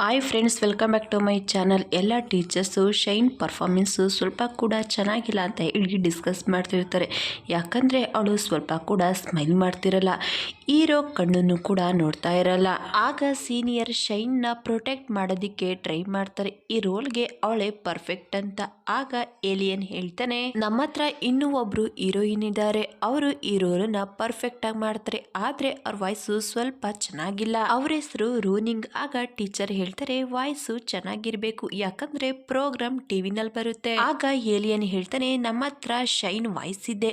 Hi friends, welcome back to my channel. ಎಲ್ಲ teachers shine performance ಸ್ವಲ್ಪ ಕೂಡ ಚೆನ್ನಾಗಿಲ್ಲ ಅಂತ ಹೇಳಿ ಡಿಸ್ಕಸ್ ಮಾಡ್ತಿರ್ತಾರೆ. ಯಾಕಂದರೆ ಅವಳು ಸ್ವಲ್ಪ ಕೂಡ ಸ್ಮೈಲ್ ಮಾಡ್ತಿರಲ್ಲ, ಹೀರೋ ಕಣ್ಣನ್ನು ಕೂಡ ನೋಡ್ತಾ ಇರಲ್ಲ. ಆಗ ಸೀನಿಯರ್ ಶೈನ್ನ ಪ್ರೊಟೆಕ್ಟ್ ಮಾಡೋದಕ್ಕೆ ಟ್ರೈ ಮಾಡ್ತಾರೆ. ಈ ರೋಲ್ಗೆ ಅವಳೇ ಪರ್ಫೆಕ್ಟ್ ಅಂತ. ಆಗ ಏಲಿಯನ್ ಹೇಳ್ತಾನೆ, ನಮ್ಮ ಹತ್ರ ಇನ್ನೂ ಒಬ್ರು ಹೀರೋಯಿನ್ ಇದ್ದಾರೆ, ಅವರು ಈ ರೋಲನ್ನ ಪರ್ಫೆಕ್ಟ್ ಆಗಿ ಮಾಡ್ತಾರೆ, ಆದ್ರೆ ಅವ್ರ ವಾಯ್ಸು ಸ್ವಲ್ಪ ಚೆನ್ನಾಗಿಲ್ಲ. ಅವ್ರ ಹೆಸರು ರೂನಿಂಗ್. ಆಗ ಟೀಚರ್ ಹೇಳ್ತಾರೆ, ವಾಯ್ಸು ಚೆನ್ನಾಗಿರ್ಬೇಕು, ಯಾಕಂದ್ರೆ ಪ್ರೋಗ್ರಾಮ್ ಟಿವಿನಲ್ಲಿ ಬರುತ್ತೆ. ಆಗ ಏಲಿಯನ್ ಹೇಳ್ತಾನೆ, ನಮ್ಮ ಹತ್ರ ಶೈನ್ ವಾಯ್ಸ್ ಇದೆ,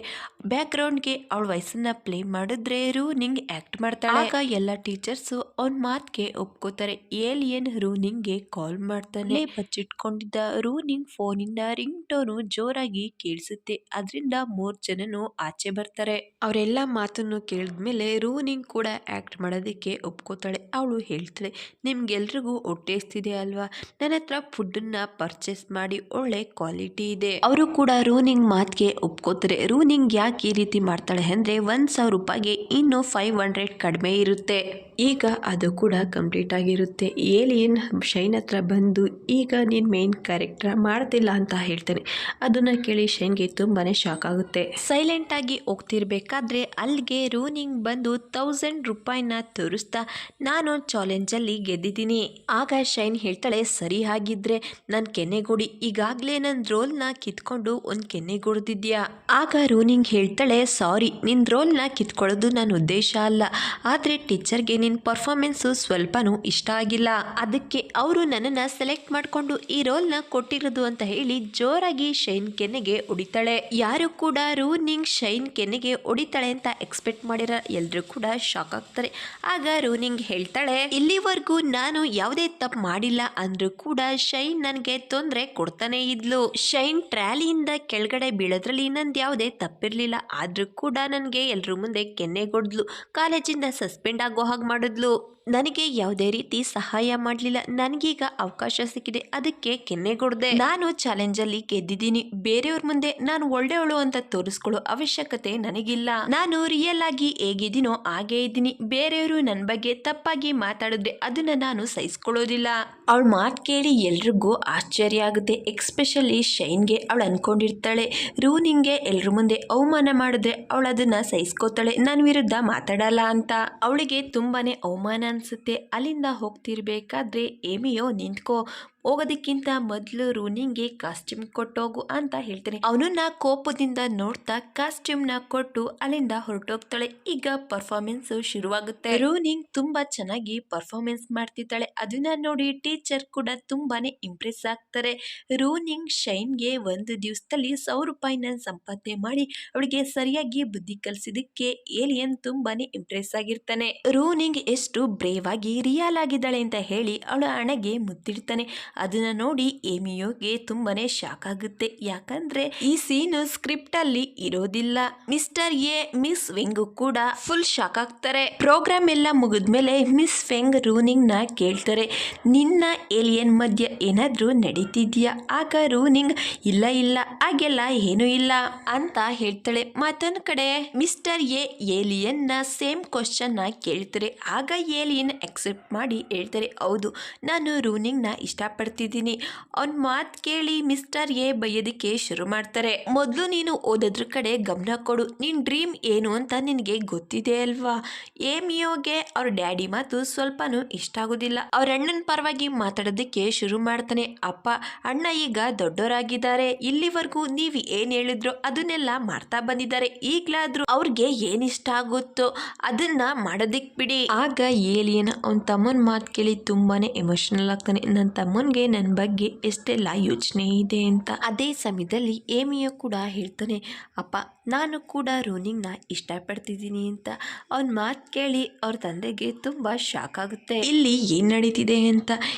ಬ್ಯಾಕ್ ಗ್ರೌಂಡ್ಗೆ ಅವಳ ವಾಯ್ಸನ್ನ ಪ್ಲೇ ಮಾಡಿದ್ರೆ ರೂನಿಂಗ್ ಆಕ್ಟ್ ಮಾಡ್ತಾಳೆ. ಆಗ ಎಲ್ಲ ಟೀಚರ್ಸ್ ಅವನ್ ಮಾತ್ಗೆ ಒಪ್ಕೋತಾರೆ. ಏಲಿಯನ್ ರೂನಿಂಗ್ಗೆ ಕಾಲ್ ಮಾಡ್ತಾನೆ. ಬಚ್ಚಿಟ್ಕೊಂಡಿದ್ದ ರೂನಿಂಗ್ ಫೋನಿಂದ ರಿಂಗ್ ಟೋನು ಜೋರಾಗಿ ಕೇಳಿಸುತ್ತೆ. ಅದರಿಂದ 3 ಜನನು ಆಚೆ ಬರ್ತಾರೆ. ಅವರೆಲ್ಲ ಮಾತನ್ನು ಕೇಳಿದ್ಮೇಲೆ ರೂನಿಂಗ್ ಕೂಡ ಆಕ್ಟ್ ಮಾಡೋದಕ್ಕೆ ಒಪ್ಕೋತಾಳೆ. ಅವಳು ಹೇಳ್ತಾಳೆ, ನಿಮ್ಗೆಲ್ರಿಗೂ ಹೊಟ್ಟೆ ಎಷ್ಟಿದೆ ಅಲ್ವಾ, ನನ್ನ ಹತ್ರ ಫುಡ್ಡನ್ನ ಪರ್ಚೇಸ್ ಮಾಡಿ, ಒಳ್ಳೆ ಕ್ವಾಲಿಟಿ ಇದೆ. ಅವರು ಕೂಡ ರೂನಿಂಗ್ ಮಾತ್ಗೆ ಒಪ್ಕೋತಾರೆ. ರೂನಿಂಗ್ ಯಾಕೆ ಈ ರೀತಿ ಮಾಡ್ತಾಳೆ ಅಂದ್ರೆ, 1,000 ರೂಪಾಯಿಗೆ ಇನ್ನು 500 ಕಡಿಮೆ ಇರುತ್ತೆ. ಈಗ ಅದು ಕೂಡ ಕಂಪ್ಲೀಟ್ ಆಗಿರುತ್ತೆ. ಏಲಿಯನ್ ಶೈನ್ ಹತ್ರ ಬಂದು, ಈಗ ನೀನ್ ಮೇನ್ ಕ್ಯಾರೆಕ್ಟರ್ ಮಾಡ್ತಿಲ್ಲ ಅಂತ ಹೇಳ್ತಾನೆ. ಅದನ್ನ ಕೇಳಿ ಶೈನ್ಗೆ ತುಂಬಾನೇ ಶಾಕ್ ಆಗುತ್ತೆ. ಸೈಲೆಂಟ್ ಆಗಿ ಹೋಗ್ತಿರ್ಬೇಕಾದ್ರೆ ಅಲ್ಲಿಗೆ ರೂನಿಂಗ್ ಬಂದು 1000 ರೂಪಾಯಿನ ತೋರಿಸ್ತಾ, ನಾನು ಚಾಲೆಂಜ್ ಅಲ್ಲಿ ಗೆದ್ದಿದ್ದೀನಿ. ಆಗ ಶೈನ್ ಹೇಳ್ತಾಳೆ, ಸರಿ ಹಾಗಿದ್ರೆ ನನ್ ಕೆನ್ನೆಗೊಡಿ, ಈಗಾಗ್ಲೇ ನನ್ ರೋಲ್ನ ಕಿತ್ಕೊಂಡು ಒಂದ್ ಕೆನ್ನೆಗೊಡ್ದಿದ್ಯಾ. ಆಗ ರೂನಿಂಗ್ ಹೇಳ್ತಾಳೆ, ಸಾರಿ, ನಿನ್ ರೋಲ್ನ ಕಿತ್ಕೊಳ್ಳೋದು ನನ್ನ ಉದ್ದೇಶ ಅಲ್ಲ, ಆದ್ರೆ ಟೀಚರ್ಗೆ ನಿನ್ ಪರ್ಫಾರ್ಮೆನ್ಸ್ ಸ್ವಲ್ಪನೂ ಇಷ್ಟ ಆಗಿಲ್ಲ, ಅದಕ್ಕೆ ಅವರು ನನ್ನನ್ನ ಸೆಲೆಕ್ಟ್ ಮಾಡ್ಕೊಂಡು ಈ ರೋಲ್ನ ಕೊಟ್ಟಿರೋದು ಅಂತ ಹೇಳಿ ಜೋರಾಗಿ ಶೈನ್ ಕೆನ್ನೆಗೆ ಹೊಡಿತಾಳೆ. ಯಾರು ಕೂಡ ರೂನಿಂಗ್ ಶೈನ್ ಕೆನ್ನೆಗೆ ಹೊಡಿತಾಳೆ ಅಂತ ಎಕ್ಸ್ಪೆಕ್ಟ್ ಮಾಡಿರ, ಎಲ್ರು ಕೂಡ ಶಾಕ್ ಆಗ್ತಾರೆ. ಆಗ ರೂನಿಂಗ್ ಹೇಳ್ತಾಳೆ, ಇಲ್ಲಿವರೆಗೂ ನಾನು ಯಾವುದೇ ತಪ್ಪು ಮಾಡಿಲ್ಲ ಅಂದ್ರೂ ಕೂಡ ಶೈನ್ ನನಗೆ ತೊಂದರೆ ಕೊಡ್ತಾನೆ ಇದ್ಲು. ಶೈನ್ ಟ್ರಾಲಿಯಿಂದ ಕೆಳಗಡೆ ಬೀಳೋದ್ರಲ್ಲಿ ನಂದು ಯಾವುದೇ ತಪ್ಪಿರ್ಲಿಲ್ಲ, ಆದ್ರೂ ಕೂಡ ನನಗೆ ಎಲ್ರ ಮುಂದೆ ಕೆನ್ನೆಗೊಡ್ದ್ಲು, ಕಾಲೇಜಿಂದ ಸಸ್ಪೆಂಡ್ ಆಗೋ ಹಾಗೆ ಮಾಡಿದ್ಲು, ನನಗೆ ಯಾವುದೇ ರೀತಿ ಸಹಾಯ ಮಾಡಲಿಲ್ಲ, ನನಗೀಗ ಅವಕಾಶ ಸಿಕ್ಕಿದೆ, ಅದಕ್ಕೆ ಕೆನ್ನೆಗೊಡ್ದೆ. ನಾನು ಚಾಲೆಂಜ್ ಅಲ್ಲಿ ಗೆದ್ದಿದ್ದೀನಿ, ಬೇರೆಯವ್ರ ಮುಂದೆ ನಾನು ಒಳ್ಳೆಯವಳು ಅಂತ ತೋರಿಸ್ಕೊಳ್ಳೋ ಅವಶ್ಯಕತೆ ನನಗಿಲ್ಲ, ನಾನು ರಿಯಲ್ ಆಗಿ ಹೇಗಿದ್ದೀನೋ ಹಾಗೇ ಇದ್ದೀನಿ, ಬೇರೆಯವರು ನನ್ನ ಬಗ್ಗೆ ತಪ್ಪಾಗಿ ಮಾತಾಡಿದ್ರೆ ಅದನ್ನ ನಾನು ಸಹಿಸ್ಕೊಳ್ಳೋದಿಲ್ಲ. ಅವಳ ಮಾತು ಕೇಳಿ ಎಲ್ರಿಗೂ ಆಶ್ಚರ್ಯ ಆಗುತ್ತೆ, ಎಕ್ಸ್ಪೆಷಲಿ ಶೈನ್ಗೆ. ಅವಳು ಅನ್ಕೊಂಡಿರ್ತಾಳೆ, ರೂನಿಂಗ್ಗೆ ಎಲ್ರ ಮುಂದೆ ಅವಮಾನ ಮಾಡಿದ್ರೆ ಅವಳು ಅದನ್ನ ಸಹಿಸ್ಕೋತಾಳೆ, ನನ್ನ ವಿರುದ್ಧ ಮಾತಾಡಲ್ಲ ಅಂತ. ಅವಳಿಗೆ ತುಂಬಾನೇ ಅವಮಾನ ಅನ್ಸುತ್ತೆ. ಅಲ್ಲಿಂದ ಹೋಗ್ತಿರ್ಬೇಕಾದ್ರೆ ಏಮಿಯೋ, ನಿಂತ್ಕೋ, ಹೋಗೋದಕ್ಕಿಂತ ಮೊದಲು ರೂನಿಂಗ್ಗೆ ಕಾಸ್ಟ್ಯೂಮ್ ಕೊಟ್ಟೋಗು ಅಂತ ಹೇಳ್ತಾನೆ. ಅವನನ್ನ ಕೋಪದಿಂದ ನೋಡ್ತಾ ಕಾಸ್ಟ್ಯೂಮ್ನ ಕೊಟ್ಟು ಅಲ್ಲಿಂದ ಹೊರಟೋಗ್ತಾಳೆ. ಈಗ ಪರ್ಫಾರ್ಮೆನ್ಸ್ ಶುರುವಾಗುತ್ತೆ. ರೂನಿಂಗ್ ತುಂಬಾ ಚೆನ್ನಾಗಿ ಪರ್ಫಾರ್ಮೆನ್ಸ್ ಮಾಡ್ತಿದ್ದಾಳೆ. ಅದನ್ನ ನೋಡಿ ಟೀಚರ್ ಕೂಡ ತುಂಬಾನೇ ಇಂಪ್ರೆಸ್ ಆಗ್ತಾರೆ. ರೂನಿಂಗ್ ಶೈನ್ಗೆ ಒಂದು ದಿವಸದಲ್ಲಿ 1,000 ರೂಪಾಯಿನ ಸಂಪಾದನೆ ಮಾಡಿ ಅವಳಿಗೆ ಸರಿಯಾಗಿ ಬುದ್ಧಿ ಕಲಿಸಿದಕ್ಕೆ ಏಲಿಯನ್ ತುಂಬಾನೇ ಇಂಪ್ರೆಸ್ ಆಗಿರ್ತಾನೆ. ರೂನಿಂಗ್ ಎಷ್ಟು ಬ್ರೇವ್ ಆಗಿ ರಿಯಲ್ ಆಗಿದ್ದಾಳೆ ಅಂತ ಹೇಳಿ ಅವಳ ಹಣೆಗೆ ಮುತ್ತಿಡ್ತಾನೆ. ಅದನ್ನ ನೋಡಿ ಏಮಿಯೋಗೆ ತುಂಬಾನೇ ಶಾಕ್ ಆಗುತ್ತೆ, ಯಾಕಂದ್ರೆ ಈ ಸೀನ್ ಸ್ಕ್ರಿಪ್ಟ್ ಅಲ್ಲಿ ಇರೋದಿಲ್ಲ. ಮಿಸ್ಟರ್ ಎ, ಮಿಸ್ ವೆಂಗ್ ಕೂಡ ಫುಲ್ ಶಾಕ್ ಆಗ್ತಾರೆ. ಪ್ರೋಗ್ರಾಮ್ ಎಲ್ಲ ಮುಗಿದ್ಮೇಲೆ ಮಿಸ್ ವೆಂಗ್ ರೂನಿಂಗ್ ನ ಕೇಳ್ತಾರೆ, ನಿನ್ನ ಏಲಿಯನ್ ಮಧ್ಯ ಏನಾದ್ರೂ ನಡೀತಿದ್ಯಾ. ಆಗ ರೂನಿಂಗ್, ಇಲ್ಲ ಇಲ್ಲ, ಹಾಗೆಲ್ಲ ಏನೂ ಇಲ್ಲ ಅಂತ ಹೇಳ್ತಾಳೆ. ಮತ್ತೊಂದು ಕಡೆ ಮಿಸ್ಟರ್ ಎ ಏಲಿಯನ್ ನ ಸೇಮ್ ಕ್ವಶನ್ ನ ಕೇಳ್ತಾರೆ. ಆಗ ಏಲಿಯನ್ ಅಕ್ಸೆಪ್ಟ್ ಮಾಡಿ ಹೇಳ್ತಾರೆ, ಹೌದು, ನಾನು ರೂನಿಂಗ್ ನ ಇಷ್ಟಪಡ್ತಿದ್ದೀನಿ. ಅವ್ನ ಮಾತು ಕೇಳಿ ಮಿಸ್ಟರ್ ಎ ಬೈಯೋದಕ್ಕೆ ಶುರು ಮಾಡ್ತಾರೆ. ಮೊದಲು ನೀನು ಓದೋದ್ರ ಕಡೆ ಗಮನ ಕೊಡು, ನಿನ್ ಡ್ರೀಮ್ ಏನು ಅಂತ ನಿನಗೆ ಗೊತ್ತಿದೆ ಅಲ್ವಾ. ಏಮಿಯೋಗೆ ಅವ್ರ ಡ್ಯಾಡಿ ಮಾತು ಸ್ವಲ್ಪನೂ ಇಷ್ಟ ಆಗೋದಿಲ್ಲ. ಅವ್ರ ಅಣ್ಣನ ಪರವಾಗಿ ಮಾತಾಡೋದಕ್ಕೆ ಶುರು ಮಾಡ್ತಾನೆ. ಅಪ್ಪ, ಅಣ್ಣ ಈಗ ದೊಡ್ಡವರಾಗಿದ್ದಾರೆ, ಇಲ್ಲಿವರೆಗೂ ನೀವು ಏನ್ ಹೇಳಿದ್ರು ಅದನ್ನೆಲ್ಲ ಮಾಡ್ತಾ ಬಂದಿದ್ದಾರೆ, ಈಗ್ಲಾದ್ರೂ ಅವ್ರಿಗೆ ಏನ್ ಇಷ್ಟ ಆಗುತ್ತೋ ಅದನ್ನ ಮಾಡೋದಿಕ್ ಬಿಡಿ. ಆಗ ಏಲಿಯನ್ ಅವನ ತಮ್ಮನ ಮಾತು ಕೇಳಿ ತುಂಬಾನೇ ಎಮೋಷನಲ್ ಆಗ್ತಾನೆ. ನನ್ನ ತಮ್ಮನ್ಗೆ ನನ್ನ ಬಗ್ಗೆ ಎಷ್ಟೆಲ್ಲ ಯೋಚನೆ ಇದೆ ಅಂತ. ಅದೇ ಸಮಯದಲ್ಲಿ ಏಮಿಯೋ ಕೂಡ ಹೇಳ್ತಾನೆ, ಅಪ್ಪ, ನಾನು ಕೂಡ ರೂನಿಂಗ್ ನ ಇಷ್ಟಪಡ್ತಿದ್ದೀನಿ ಅಂತ. ಅವನ ಮಾತು ಕೇಳಿ ಅವ್ರ ತಂದೆಗೆ ತುಂಬಾ ಶಾಕ್ ಆಗುತ್ತೆ. ಇಲ್ಲಿ ಏನ್ ನಡೀತಿದೆ ಅಂತ.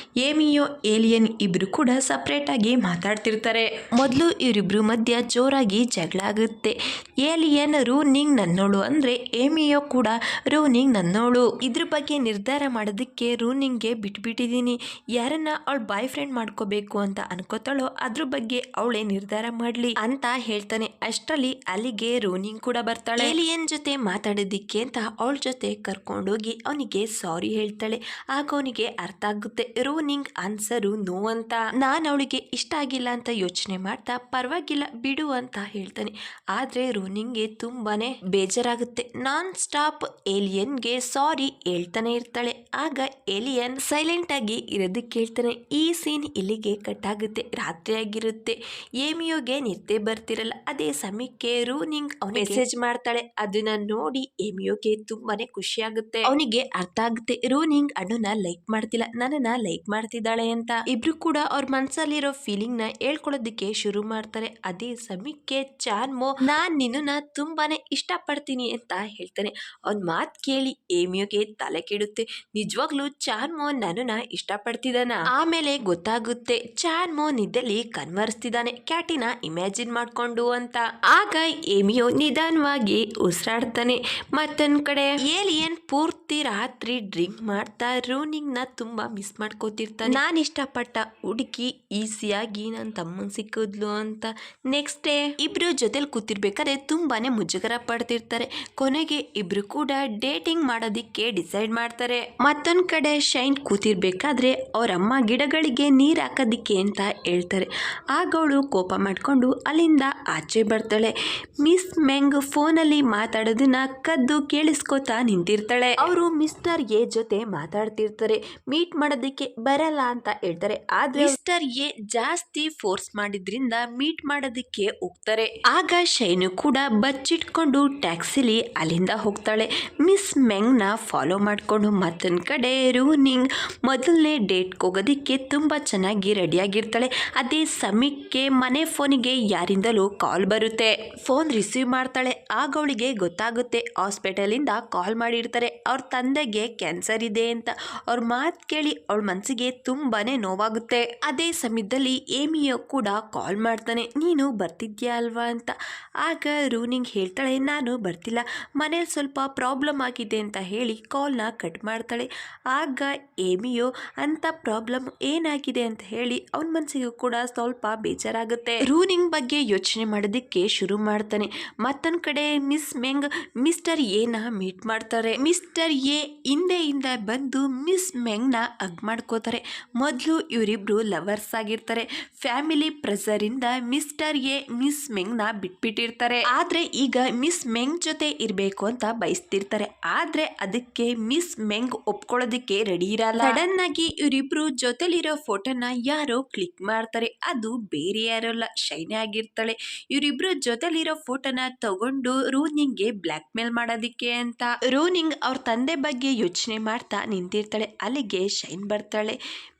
ಏಮಿಯೋ ಏಲಿಯನ್ ಇಬ್ರು ಕೂಡ ಸಪ್ರೇಟ್ ಆಗಿ ಮಾತಾಡ್ತಿರ್ತಾರೆ. ಮೊದಲು ಇವರಿಬ್ರು ಮಧ್ಯ ಜೋರಾಗಿ ಜಗಳ ಆಗುತ್ತೆ. ಏಲಿಯನ್ ರೂನಿಂಗ್ ನನ್ನೋಳು ಅಂದ್ರೆ ಏಮಿಯೋ ಕೂಡ ರೂನಿಂಗ್ ನನ್ನೋಳು, ಇದ್ರ ಬಗ್ಗೆ ನಿರ್ಧಾರ ಮಾಡೋದಕ್ಕೆ ರೂನಿಂಗ್ಗೆ ಬಿಟ್ಬಿಟ್ಟಿದ್ದೀನಿ, ಯಾರನ್ನ ಅವಳ ಬಾಯ್ ಬಾಯ್ ಫ್ರೆಂಡ್ ಮಾಡ್ಕೋಬೇಕು ಅಂತ ಅನ್ಕೋತಾಳೋ ಅದ್ರ ಬಗ್ಗೆ ಅವಳೇ ನಿರ್ಧಾರ ಮಾಡ್ಲಿ ಅಂತ ಹೇಳ್ತಾನೆ. ಅಷ್ಟರಲ್ಲಿ ಅಲ್ಲಿಗೆ ರೋನಿಂಗ್ ಕೂಡ ಬರ್ತಾಳೆ. ಏಲಿಯನ್ ಜೊತೆ ಮಾತಾಡೋದಿಕ್ಕೆ ಅಂತ ಅವಳ ಜೊತೆ ಕರ್ಕೊಂಡೋಗಿ ಅವನಿಗೆ ಸಾರಿ ಹೇಳ್ತಾಳೆ. ಆಗ ಅವನಿಗೆ ಅರ್ಥ ಆಗುತ್ತೆ ರೋನಿಂಗ್ ಆನ್ಸರು ನೋ ಅಂತ. ನಾನು ಅವಳಿಗೆ ಇಷ್ಟ ಆಗಿಲ್ಲ ಅಂತ ಯೋಚನೆ ಮಾಡ್ತಾ ಪರವಾಗಿಲ್ಲ ಬಿಡು ಅಂತ ಹೇಳ್ತಾನೆ. ಆದ್ರೆ ರೋನಿಂಗ್ಗೆ ತುಂಬಾನೇ ಬೇಜಾರಾಗುತ್ತೆ. ನಾನ್ ಸ್ಟಾಪ್ ಏಲಿಯನ್ಗೆ ಸಾರಿ ಹೇಳ್ತಾನೆ ಇರ್ತಾಳೆ. ಆಗ ಏಲಿಯನ್ ಸೈಲೆಂಟ್ ಆಗಿ ಇರೋದಕ್ಕೆ ಹೇಳ್ತಾನೆ. ಈ ಸೀನ್ ಇಲ್ಲಿಗೆ ಕಟ್ ಆಗುತ್ತೆ. ರಾತ್ರಿ ಆಗಿರುತ್ತೆ. ಏಮಿಯೋಗೆ ನಿದ್ದೆ ಬರ್ತಿರಲ್ಲ. ಅದೇ ಸಮಯಕ್ಕೆ ರೋನಿಂಗ್ ಅವನಿಗೆ ಮೆಸೇಜ್ ಮಾಡ್ತಾಳೆ. ಅದನ್ನ ನೋಡಿ ಏಮಿಯೋಗೆ ತುಂಬಾನೇ ಖುಷಿ ಆಗುತ್ತೆ. ಅವನಿಗೆ ಅರ್ಥ ಆಗುತ್ತೆ ರೋನಿಂಗ್ ಅಣ್ಣನ ಲೈಕ್ ಮಾಡ್ತಿಲ್ಲ, ನನ್ನನ್ನ ಲೈಕ್ ಮಾಡ್ತಿದ್ದಾಳೆ ಅಂತ. ಇಬ್ರು ಕೂಡ ಅವ್ರ ಮನ್ಸಲ್ಲಿರೋ ಫೀಲಿಂಗ್ ನ ಹೇಳ್ಕೊಳ್ಳೋದಕ್ಕೆ ಶುರು ಮಾಡ್ತಾರೆ. ಅದೇ ಸಮಯಕ್ಕೆ ಚಾನ್ಮೋ ನಾನ್ ನಿನ್ನ ತುಂಬಾನೇ ಇಷ್ಟ ಪಡ್ತೀನಿ ಅಂತ ಹೇಳ್ತಾನೆ. ಅವ್ನ್ ಮಾತ್ ಕೇಳಿ ಏಮಿಯೋಗೆ ತಲೆ ಕೆಡುತ್ತೆ. ನಿಜವಾಗ್ಲೂ ಚಾನ್ಮೋ ನನ್ನನ್ನ ಇಷ್ಟ ಪಡ್ತಿದ್ದಾನ. ಆಮೇಲೆ ಗೊತ್ತಾಗುತ್ತೆ ಚಾನ್ಮೋ ನಿದ್ದೆಲಿ ಕನ್ವರ್ಸ್ತಿದ್ದಾನೆ ಕ್ಯಾಟಿನ ಇಮ್ಯಾಜಿನ್ ಮಾಡ್ಕೊಂಡು ಅಂತ. ಆಗ ಏಮಿಯೋ ನಿಧಾನವಾಗಿ ಉಸಿರಾಡ್ತಾನೆ. ಮತ್ತೊಂದ್ ಕಡೆ ಏಲಿಯನ್ ಪೂರ್ತಿ ರಾತ್ರಿ ಡ್ರಿಂಕ್ ಮಾಡ್ತಾ ರೋನಿಂಗ್ ನ ತುಂಬಾ ಮಿಸ್ ಮಾಡ್ಕೋತಿರ್ತಾನೆ. ನಾನ್ ಇಷ್ಟಪಟ್ಟ ಹುಡುಗಿ ಈಸಿಯಾಗಿ ನನ್ನ ತಮ್ಮನ್ ಸಿಕ್ಕಿದ್ಲು ಅಂತ. ನೆಕ್ಸ್ಟ್ ಡೇ ಇಬ್ರು ಜೊತೆಲಿ ಕೂತಿರ್ಬೇಕಾದ್ರೆ ತುಂಬಾನೇ ಮುಜುಗರ ಪಡ್ತಿರ್ತಾರೆ. ಕೊನೆಗೆ ಇಬ್ರು ಕೂಡ ಡೇಟಿಂಗ್ ಮಾಡೋದಿಕ್ಕೆ ಡಿಸೈಡ್ ಮಾಡ್ತಾರೆ. ಮತ್ತೊಂದ್ ಕಡೆ ಶೈನ್ ಕೂತಿರ್ಬೇಕಾದ್ರೆ ಅವ್ರ ಅಮ್ಮ ಗಿಡಗಳಿಗೆ ನೀರ್ ಹಾಕೋದಿಕ್ಕೆ ಅಂತ ಹೇಳ್ತಾರೆ. ಆಗ ಅವಳು ಕೋಪ ಮಾಡ್ಕೊಂಡು ಅಲ್ಲಿಂದ ಆಚೆ ಬರ್ತಾಳೆ. ಮಿಸ್ ಮೆಂಗ್ ಫೋನಲ್ಲಿ ಮಾತಾಡೋದನ್ನ ಕದ್ದು ಕೇಳಿಸ್ಕೊತಾ ನಿಂತಿರ್ತಾಳೆ. ಅವರು ಮಿಸ್ಟರ್ ಎ ಜೊತೆ ಮಾತಾಡ್ತಿರ್ತಾರೆ. ಮೀಟ್ ಮಾಡೋದಿಕ್ಕೆ ಬರಲ್ಲ ಅಂತ ಹೇಳ್ತಾರೆ. ಆದ್ರೆ ಮಿಸ್ಟರ್ ಎ ಜಾಸ್ತಿ ಫೋರ್ಸ್ ಮಾಡಿದ್ರಿಂದ ಮೀಟ್ ಮಾಡೋದಿಕ್ಕೆ ಹೋಗ್ತಾರೆ. ಆಗ ಶೈನು ಕೂಡ ಬಚ್ಚಿಟ್ಕೊಂಡು ಟ್ಯಾಕ್ಸಿಲಿ ಅಲ್ಲಿಂದ ಹೋಗ್ತಾಳೆ. ಮಿಸ್ ಮೆಂಗ್ ನ ಫಾಲೋ ಮಾಡ್ಕೊಂಡು. ಮತ್ತೊಂದ್ ಕಡೆ ರೋನಿಂಗ್ ಮೊದಲನೇ ಡೇಟ್ ಹೋಗೋದಿಕ್ಕೆ ತುಂಬಾ ಚೆನ್ನಾಗಿ ರೆಡಿಯಾಗಿರ್ತಾಳೆ. ಅದೇ ಸಮಯಕ್ಕೆ ಮನೆ ಫೋನಿಗೆ ಯಾರಿಂದಲೂ ಕಾಲ್ ಬರುತ್ತೆ. ಫೋನ್ ರಿಸೀವ್ ಮಾಡ್ತಾಳೆ. ಆಗ ಅವಳಿಗೆ ಗೊತ್ತಾಗುತ್ತೆ ಹಾಸ್ಪಿಟಲ್ ಇಂದ ಕಾಲ್ ಮಾಡಿರ್ತಾರೆ. ಅವ್ರ ತಂದೆಗೆ ಕ್ಯಾನ್ಸರ್ ಇದೆ ಅಂತ. ಅವ್ರ ಮಾತು ಕೇಳಿ ಅವಳ ಮನಸ್ಸಿಗೆ ತುಂಬಾನೇ ನೋವಾಗುತ್ತೆ. ಅದೇ ಸಮಯದಲ್ಲಿ ಏಮಿಯೋ ಕೂಡ ಕಾಲ್ ಮಾಡ್ತಾನೆ. ನೀನು ಬರ್ತಿದ್ಯಾ ಅಲ್ವಾ ಅಂತ. ಆಗ ರೋನಿಂಗ್ ಹೇಳ್ತಾಳೆ ನಾನು ಬರ್ತಿಲ್ಲ, ಮನೇಲಿ ಸ್ವಲ್ಪ ಪ್ರಾಬ್ಲಮ್ ಆಗಿದೆ ಅಂತ ಹೇಳಿ ಕಾಲ್ನ ಕಟ್ ಮಾಡ್ತಾಳೆ. ಆಗ ಏಮಿಯೋ ಅಂತ ಪ್ರಾಬ್ಲಮ್ ಏನಾಗಿದೆ ಅಂತ ಹೇಳಿ ಅವನ ಮನಸ್ಸಿಗೂ ಕೂಡ ಸ್ವಲ್ಪ ಬೇಜಾರಾಗುತ್ತೆ. ರೋನಿಂಗ್ ಬಗ್ಗೆ ಯೋಚನೆ ಮಾಡೋದಕ್ಕೆ ಶುರು ಮಾಡ್ತಾನೆ. ಮತ್ತೊಂದ್ ಕಡೆ ಮಿಸ್ ಮೆಂಗ್ ಮಿಸ್ಟರ್ ಎ ನ ಮೀಟ್ ಮಾಡ್ತಾರೆ. ಮಿಸ್ಟರ್ ಎ ಹಿಂದೆಯಿಂದ ಬಂದು ಮಿಸ್ ಮೆಂಗ್ ನ ಹಗ್ ಮಾಡ್ಕೋತಾರೆ. ಮೊದಲು ಇವರಿಬ್ರು ಲವರ್ಸ್ ಆಗಿರ್ತಾರೆ. ಫ್ಯಾಮಿಲಿ ಪ್ರೆಸರ್ ಇಂದ ಮಿಸ್ಟರ್ ಎ ಮಿಸ್ ಮೆಂಗ್ ನ ಬಿಟ್ಬಿಟ್ಟಿರ್ತಾರೆ. ಆದ್ರೆ ಈಗ ಮಿಸ್ ಮೆಂಗ್ ಜೊತೆ ಇರ್ಬೇಕು ಅಂತ ಬಯಸ್ತಿರ್ತಾರೆ. ಆದ್ರೆ ಅದಕ್ಕೆ ಮಿಸ್ ಮೆಂಗ್ ಒಪ್ಕೊಳ್ಳೋದಿಕ್ಕೆ ರೆಡಿ ಇರಲ್ಲ. ಸಡನ್ ಆಗಿ ಇವರಿಬ್ರು ಜೊತೆಲಿರೋ ಫೋಟೋನ ಯಾರೋ ಕ್ಲಿಕ್ ಮಾಡ್ತಾರೆ. ಅದು ಬೇರೆ ಯಾರಲ್ಲ ಶೈನಿ ಆಗಿರ್ತಾಳೆ. ಇವರಿಬ್ರು ಜೊತೆಲಿರೋ ಫೋಟೋನ ತಗೊಂಡು ರೋನಿಂಗ್ಗೆ ಬ್ಲಾಕ್ ಮೇಲ್ ಮಾಡೋದಿಕ್ಕೆ ಅಂತ. ರೋನಿಂಗ್ ಅವ್ರ ತಂದೆ ಬಗ್ಗೆ ಯೋಚನೆ ಮಾಡ್ತಾ ನಿಂತಿರ್ತಾಳೆ. ಅಲ್ಲಿಗೆ ಶೈನ್ ಬರ್ತಾಳೆ.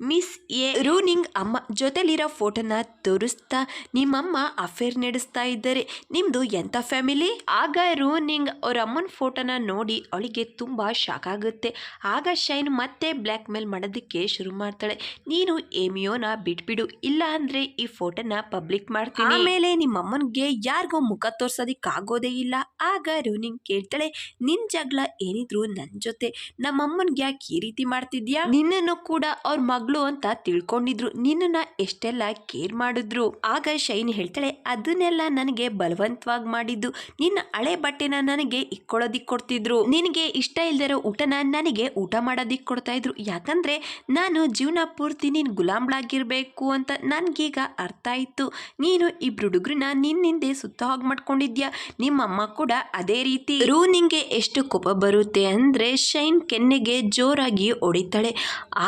ಮಿಸ್ ಎ ರೋನಿಂಗ್ ಅಮ್ಮ ಜೊತೆಲಿರೋ ಫೋಟೋನ ತೋರಿಸ್ತಾ ನಿಮ್ಮಮ್ಮ ಅಫೇರ್ ನಡೆಸ್ತಾ ಇದ್ದಾರೆ, ನಿಮ್ದು ಎಂತ ಫ್ಯಾಮಿಲಿ. ಆಗ ರೋನಿಂಗ್ ಅವ್ರ ಅಮ್ಮನ ಫೋಟೋನ ನೋಡಿ ಅವಳಿಗೆ ತುಂಬಾ ಶಾಕ್ ಆಗುತ್ತೆ. ಆಗ ಶೈನ್ ಮತ್ತೆ ಬ್ಲ್ಯಾಕ್ ಮೇಲ್ ಮಾಡೋದಕ್ಕೆ ಶುರು ಮಾಡ್ತಾಳೆ. ನೀನು ಏಮಿಯೋನ ಬಿಟ್ಬಿಡು, ಇಲ್ಲ ಅಂದ್ರೆ ಈ ಫೋಟೋನ ಪಬ್ಲಿಕ್ ಮಾಡ್ತೀನಿ, ಆಮೇಲೆ ನಿಮ್ಮ ಅಮ್ಮನ್ಗೆ ಯಾರಿಗೋ ಮುಖ ತೋರ್ಸೋದಿಕ್ ಆಗೋದೇ ಇಲ್ಲ. ಆಗ ರೋನಿಂಗ್ ಕೇಳ್ತಾಳೆ ನಿನ್ ಜಗಳ ಏನಿದ್ರು ನನ್ ಜೊತೆ, ನಮ್ಮಮ್ಮನ್ಗೆ ಯಾಕೆ ಈ ರೀತಿ ಮಾಡ್ತಿದ್ಯಾ, ನಿನ್ನನ್ನು ಕೂಡ ಅವ್ರ ಮಗಳು ಅಂತ ತಿಳ್ಕೊಂಡಿದ್ರು, ನಿನ್ನನ್ನ ಎಷ್ಟೆಲ್ಲ ಕೇರ್ ಮಾಡಿದ್ರು. ಆಗ ಶೈನ್ ಹೇಳ್ತಾಳೆ ಅದನ್ನೆಲ್ಲ ನನಗೆ ಬಲವಂತವಾಗಿ ಮಾಡಿದ್ದು, ನಿನ್ನ ಹಳೆ ಬಟ್ಟೆನ ನನಗೆ ಇಕ್ಕೊಳ್ಳೋದಿಕ್ ಕೊಡ್ತಿದ್ರು, ನಿನಗೆ ಇಷ್ಟ ಇಲ್ದಿರೋ ಊಟನ ನನಗೆ ಊಟ ಮಾಡೋದಿಕ್ ಕೊಡ್ತಾ ಇದ್ರು. ಯಾಕಂದ್ರೆ ನಾನು ಜೀವನ ಪೂರ್ತಿ ನೀನ್ ಗುಲಾಮ್ಳಾಗಿರ್ಬೇಕು ಅಂತ ನನ್ಗೀಗ ಅರ್ಥ ಆಯ್ತು. ನೀನು ಇಬ್ರು ಹುಡುಗ್ರನ್ನ ನಿನ್ನಿಂದೆ ಸುತ್ತ ಹೋಗಿ ಮಾಡ್ಕೊಂಡಿದ್ಯಾ, ನಿಮ್ಮಮ್ಮ ಕೂಡ ಅದೇ ರೀತಿ. ರೋನಿಂಗ್ಗೆ ಎಷ್ಟು ಕೋಪ ಬರುತ್ತೆ ಅಂದ್ರೆ ಶೈನ್ ಕೆನ್ನೆಗೆ ಜೋರಾಗಿ ಹೊಡಿತಾಳೆ.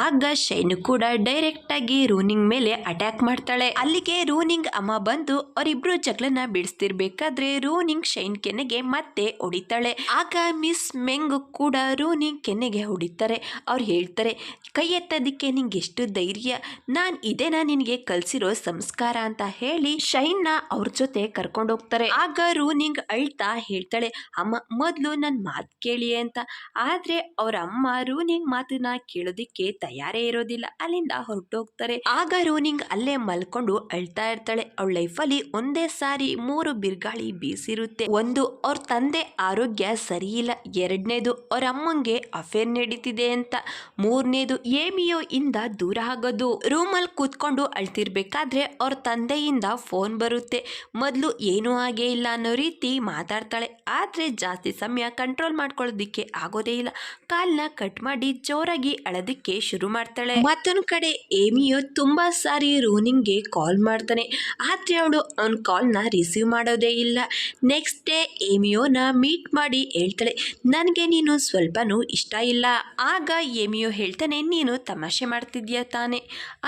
ಆಗ ಶೈನ್ ಕೂಡ ಡೈರೆಕ್ಟ್ ಆಗಿ ರೋನಿಂಗ್ ಮೇಲೆ ಅಟ್ಯಾಕ್ ಮಾಡ್ತಾಳೆ. ಅಲ್ಲಿಗೆ ರೋನಿಂಗ್ ಅಮ್ಮ ಬಂದು ಅವರಿಬ್ರು ಜಗಳನ್ನ ಬಿಡಿಸ್ತಿರ್ಬೇಕಾದ್ರೆ ರೋನಿಂಗ್ ಶೈನ್ ಕೆನ್ನೆಗೆ ಮತ್ತೆ ಹೊಡಿತಾಳೆ. ಆಗ ಮಿಸ್ ಮೆಂಗ್ ಕೂಡ ರೋನಿಂಗ್ ಕೆನ್ನೆಗೆ ಹೊಡಿತಾರೆ. ಅವ್ರು ಹೇಳ್ತಾರೆ ಕೈ ಎತ್ತೋದಿಕ್ಕೆ ನಿಂಗೆ ಎಷ್ಟು ಧೈರ್ಯ, ನಾನ್ ಇದೇನಾ ನಿನ್ಗೆ ಕಲ್ಸಿರೋ ಸಂಸ್ಕಾರ ಅಂತ ಹೇಳಿ ಶೈನ್ ನ ಅವ್ರ ಜೊತೆ ಕರ್ಕೊಂಡು ಹೋಗ್ತಾರೆ. ಆಗ ರೋನಿಂಗ್ ಅಳ್ತಾ ಹೇಳ್ತಾಳೆ ಅಮ್ಮ ಮೊದ್ಲು ನನ್ ಮಾತ್ ಕೇಳಿ ಅಂತ. ಆದ್ರೆ ಅವ್ರ ಅಮ್ಮ ರೋನಿಂಗ್ ಮಾತನ್ನ ಕೇಳೋದಿಕ್ಕೆ ತಯಾರೇ ಇರೋದಿಲ್ಲ. ಅಲ್ಲಿಂದ ಹೊರಟೋಗ್ತಾರೆ. ಆಗ ರೋನಿಂಗ್ ಅಲ್ಲೇ ಮಲ್ಕೊಂಡು ಅಳ್ತಾ ಇರ್ತಾಳೆ. ಅವಳ ಲೈಫಲ್ಲಿ ಒಂದೇ ಸಾರಿ 3 ಬಿರ್ಗಾಳಿ ಬೀಸಿರುತ್ತೆ. ಒಂದು ಅವ್ರ ತಂದೆ ಆರೋಗ್ಯ ಸರಿ ಇಲ್ಲ, ಎರಡನೇದು ಅವ್ರ ಅಮ್ಮಂಗೆ ಅಫೇರ್ ನಡೀತಿದೆ ಅಂತ, ಮೂರನೇದು ಏಮಿಯೋ ಇಂದ ದೂರ ಆಗೋದು. ಆಗೋದು. ರೂಮಲ್ಲಿ ಕೂತ್ಕೊಂಡು ಅಳ್ತಿರ್ಬೇಕಾದ್ರೆ ಅವ್ರ ತಂದೆಯಿಂದ ಫೋನ್ ಬರುತ್ತೆ. ಮೊದಲು ಏನೂ ಆಗೇ ಇಲ್ಲ ಅನ್ನೋ ರೀತಿ ಮಾತಾಡ್ತಾಳೆ. ಆದರೆ ಜಾಸ್ತಿ ಸಮಯ ಕಂಟ್ರೋಲ್ ಮಾಡ್ಕೊಳ್ಳೋದಿಕ್ಕೆ ಆಗೋದೇ ಇಲ್ಲ. ಕಾಲ್ನ ಕಟ್ ಮಾಡಿ ಜೋರಾಗಿ ಅಳೋದಕ್ಕೆ ಶುರು ಮಾಡ್ತಾಳೆ. ಮತ್ತೊಂದು ಕಡೆ ಏಮಿಯೋ ತುಂಬಾ ಸಾರಿ ರೂನಿಂಗ್ಗೆ ಕಾಲ್ ಮಾಡ್ತಾನೆ. ಆದರೆ ಅವಳು ಅವನ ಕಾಲ್ನ ರಿಸೀವ್ ಮಾಡೋದೇ ಇಲ್ಲ. ನೆಕ್ಸ್ಟ್ ಡೇ ಏಮಿಯೋನ ಮೀಟ್ ಮಾಡಿ ಹೇಳ್ತಾಳೆ, ನನಗೆ ನೀನು ಸ್ವಲ್ಪನೂ ಇಷ್ಟ ಇಲ್ಲ. ಆಗ ಏಮಿಯೋ ಹೇಳ್ತಾನೆ, ನೀನು ತಮಾಷೆ ಮಾಡ್ತಿದ್ಯಾ ತಾನೆ.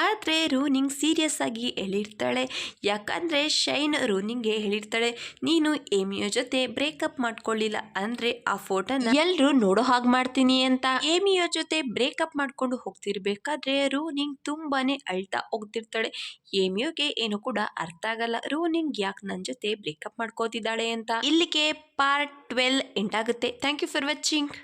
ಆದರೆ ರೂನಿಂಗ್ ಸೀರಿಯಸ್ ಆಗಿ ಹೇಳಿರ್ತಾಳೆ. ಯಾಕಂದರೆ ಶೈನ್ ರೂನಿಂಗ್ಗೆ ಹೇಳಿರ್ತಾಳೆ, ನೀನು ಏಮಿಯೋ ಜೊತೆ ಬ್ರೇಕಪ್ ಮಾಡ್ಕೊಳ್ಳಿಲ್ಲ ಅಂದರೆ ಆ ಫೋಟೋನ ಎಲ್ಲರೂ ನೋಡೋ ಹಾಗೆ ಮಾಡ್ತೀನಿ ಅಂತ. ಏಮಿಯೋ ಜೊತೆ ಬ್ರೇಕಪ್ ಮಾಡ್ಕೊಂಡು ಹೋಗ್ತಿರ್ಬೇಕಾದ್ರೆ ರೂನಿಂಗ್ ತುಂಬಾನೇ ಅಳ್ತಾ ಹೋಗ್ತಿರ್ತಾಳೆ. ಏಮಿಯೋಗೆ ಏನು ಕೂಡ ಅರ್ಥ ಆಗಲ್ಲ, ರೂನಿಂಗ್ ಯಾಕೆ ನನ್ನ ಜೊತೆ ಬ್ರೇಕಪ್ ಮಾಡ್ಕೋತಿದ್ದಾಳೆ ಅಂತ. ಇಲ್ಲಿಗೆ ಪಾರ್ಟ್ 12 ಎಂಡ್ ಆಗುತ್ತೆ. Thank you for watching.